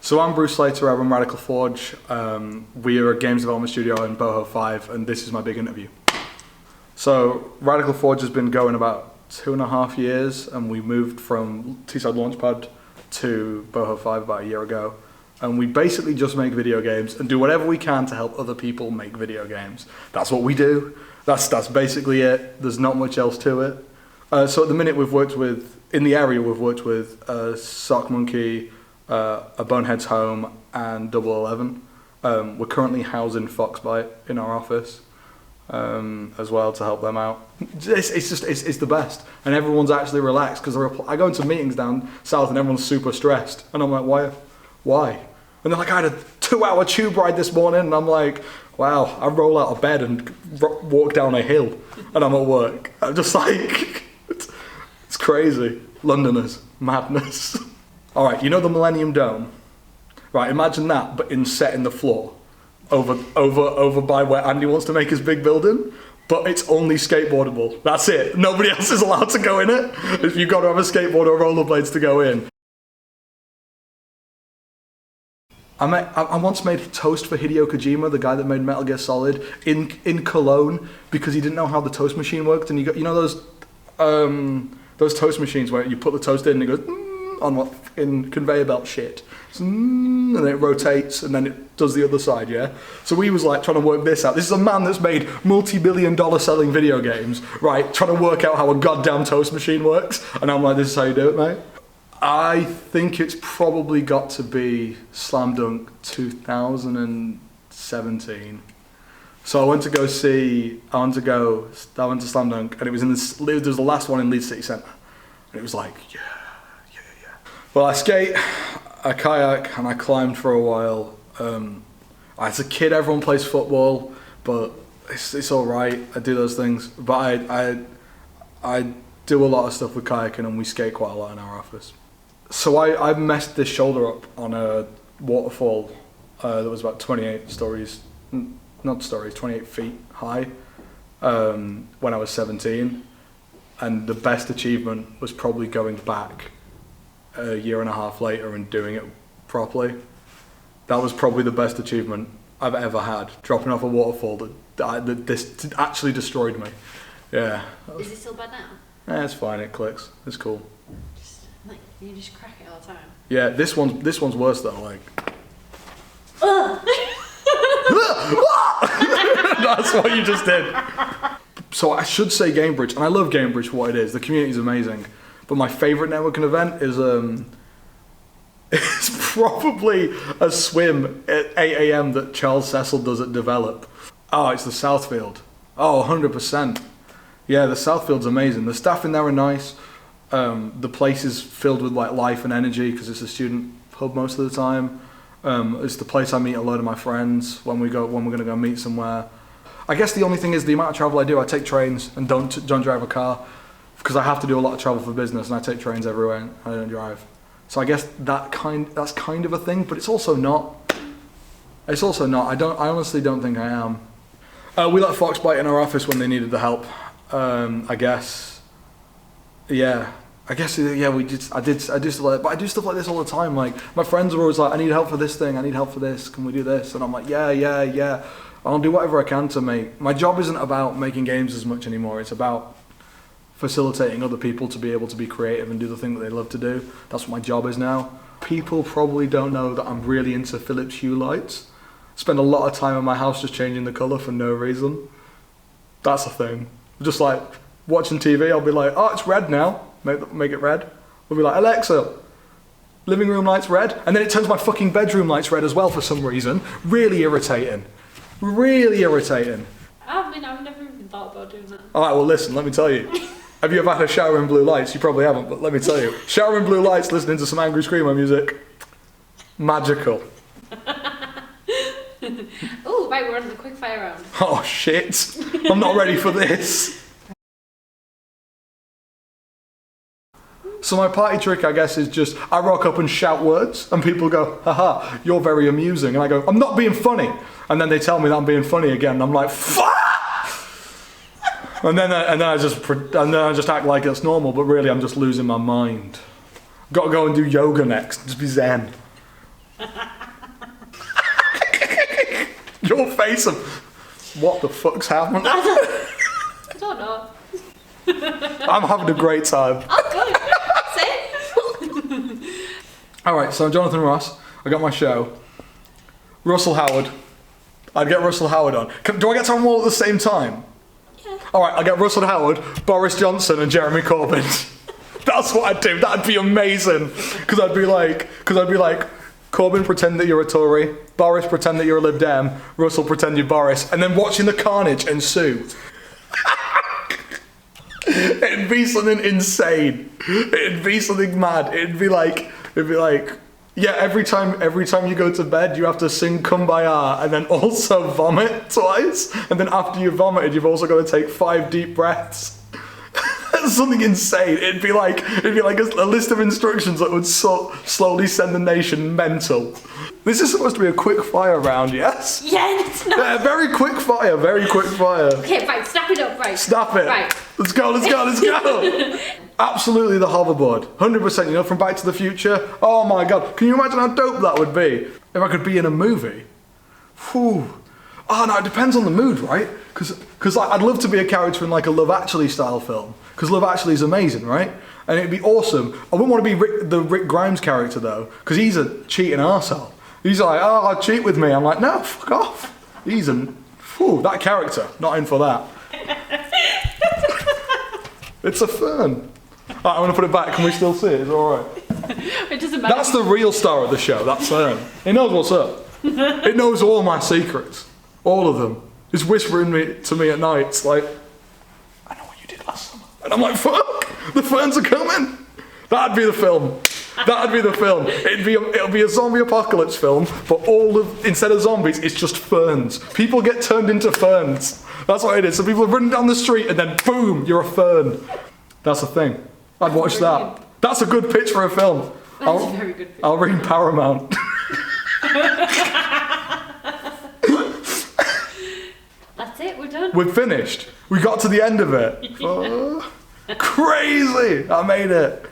So I'm Bruce Slater, I run Radical Forge. We are a games development studio in Boho 5, and this is my big interview. So Radical Forge has been going about 2.5 years, and we moved from Teesside Launchpad to Boho 5 about a year ago. And we basically just make video games and do whatever we can to help other people make video games. That's what we do. That's basically it. There's not much else to it. So at the minute we've worked with, in the area we've worked with Sock Monkey, A Bonehead's Home and Double 11. We're currently housing Foxbite in our office as well to help them out. It's the best, and everyone's actually relaxed because I go into meetings down south and everyone's super stressed, and I'm like, why? And they're like, I had a 2-hour tube ride this morning, and I'm like, wow, I roll out of bed and walk down a hill, and I'm at work. I'm just like, it's crazy. Londoners, madness. All right, you know the Millennium Dome? Right, imagine that, but set in the floor, over by where Andy wants to make his big building, but it's only skateboardable. That's it. Nobody else is allowed to go in it. If you've got to have a skateboard or rollerblades to go in. I once made toast for Hideo Kojima, the guy that made Metal Gear Solid, in Cologne, because he didn't know how the toast machine worked. And you know those toast machines where you put the toast in and it goes on what in conveyor belt shit, and then it rotates and then it does the other side, yeah? So he was like trying to work this out. This is a man that's made multi-billion-dollar selling video games, right? Trying to work out how a goddamn toast machine works. And I'm like, this is how you do it, mate? I think it's probably got to be Slam Dunk 2017. So I went to Slam Dunk, and it was the last one in Leeds City Centre. And it was like, yeah. Well, I skate, I kayak, and I climbed for a while. As a kid, everyone plays football, but it's all right. I do those things, but I do a lot of stuff with kayaking, and we skate quite a lot in our office. So I messed this shoulder up on a waterfall that was about 28 feet high when I was 17, and the best achievement was probably going back a year and a half later and doing it properly. That was probably the best achievement I've ever had, dropping off a waterfall that this actually destroyed me. Yeah. Is it still bad now? Yeah, it's fine, it clicks, it's cool. You just crack it all the time. Yeah, this one's worse though, like. That's what you just did. So I should say Gamebridge, and I love Gamebridge for what it is. The community is amazing. But my favourite networking event is it's probably a swim at 8 AM that Charles Cecil does at Develop. Oh, it's the Southfield. Oh, 100%. Yeah, the Southfield's amazing. The staff in there are nice. The place is filled with like life and energy because it's a student hub most of the time. It's the place I meet a load of my friends when we're going to go meet somewhere. I guess the only thing is the amount of travel I do. I take trains and don't drive a car because I have to do a lot of travel for business, and I take trains everywhere and I don't drive. So I guess that's kind of a thing, but it's also not. It's also not. I honestly don't think I am. We let Foxbite in our office when they needed the help. I guess. Yeah. I do stuff like that, but I do stuff like this all the time. Like, my friends are always like, I need help for this thing, I need help for this, can we do this? And I'm like, yeah. I'll do whatever I can to make. My job isn't about making games as much anymore, it's about facilitating other people to be able to be creative and do the thing that they love to do. That's what my job is now. People probably don't know that I'm really into Philips Hue lights. Spend a lot of time in my house just changing the colour for no reason. That's a thing. Just like, watching TV, I'll be like, oh, it's red now. Make it red. We'll be like, Alexa, living room lights red. And then it turns my fucking bedroom lights red as well for some reason. Really irritating. I mean, I've never even thought about doing that. Alright, well listen, let me tell you. Have you ever had a shower in blue lights? You probably haven't, but let me tell you. Shower in blue lights, listening to some Angry Screamer music. Magical. Oh, right, we're on the quick fire round. Oh shit. I'm not ready for this. So my party trick, I guess, is just I rock up and shout words, and people go, haha, you're very amusing. And I go, I'm not being funny. And then they tell me that I'm being funny again, and I'm like, fuck! And then I just act like it's normal, but really I'm just losing my mind. Got to go and do yoga next, just be zen. Your face of what the fuck's happening? I don't know. I'm having a great time. Oh, good. See? Alright, so I'm Jonathan Ross. I got my show. Russell Howard. I'd get Russell Howard on. Do I get to have them all at the same time? Yeah. Alright, I'll get Russell Howard, Boris Johnson and Jeremy Corbyn. That's what I'd do. That'd be amazing. Because I'd be like, Corbyn, pretend that you're a Tory. Boris, pretend that you're a Lib Dem. Russell, pretend you're Boris. And then watching the carnage ensue. It'd be something insane. It'd be something mad. It'd be like, yeah, every time you go to bed, you have to sing Kumbaya and then also vomit twice. And then after you've vomited, you've also got to take 5 deep breaths. Something insane. It'd be like a list of instructions that would slowly send the nation mental. This is supposed to be a quick fire round, yes? Yeah, it's not. Yeah, very quick fire. Okay, right, snap it up, right. Snap it. Right. Let's go. Absolutely the hoverboard. 100%, you know, from Back to the Future. Oh my god. Can you imagine how dope that would be? If I could be in a movie. Whew. Oh no, it depends on the mood, right? Because like, I'd love to be a character in like a Love Actually style film. Because Love Actually is amazing, right? And it'd be awesome. I wouldn't want to be the Rick Grimes character though. Because he's a cheating arsehole. He's like, oh, cheat with me. I'm like, no, fuck off. That character, not in for that. It's a fern. Right, I'm going to put it back. Can we still see it? It's alright. It doesn't matter. That's the real star of the show, that fern. It knows what's up. It knows all my secrets. All of them. It's whispering to me at night. It's like, I know what you did last summer. And I'm like, fuck, the ferns are coming. That'd be the film. It'll be a zombie apocalypse film, but instead of zombies, it's just ferns. People get turned into ferns. That's what it is. So people are running down the street and then boom, you're a fern. That's a thing. I'd watch that. That's a good pitch for a film. That's a very good pitch. I'll ring Paramount. That's it, we're done. We're finished. We got to the end of it. Crazy. I made it.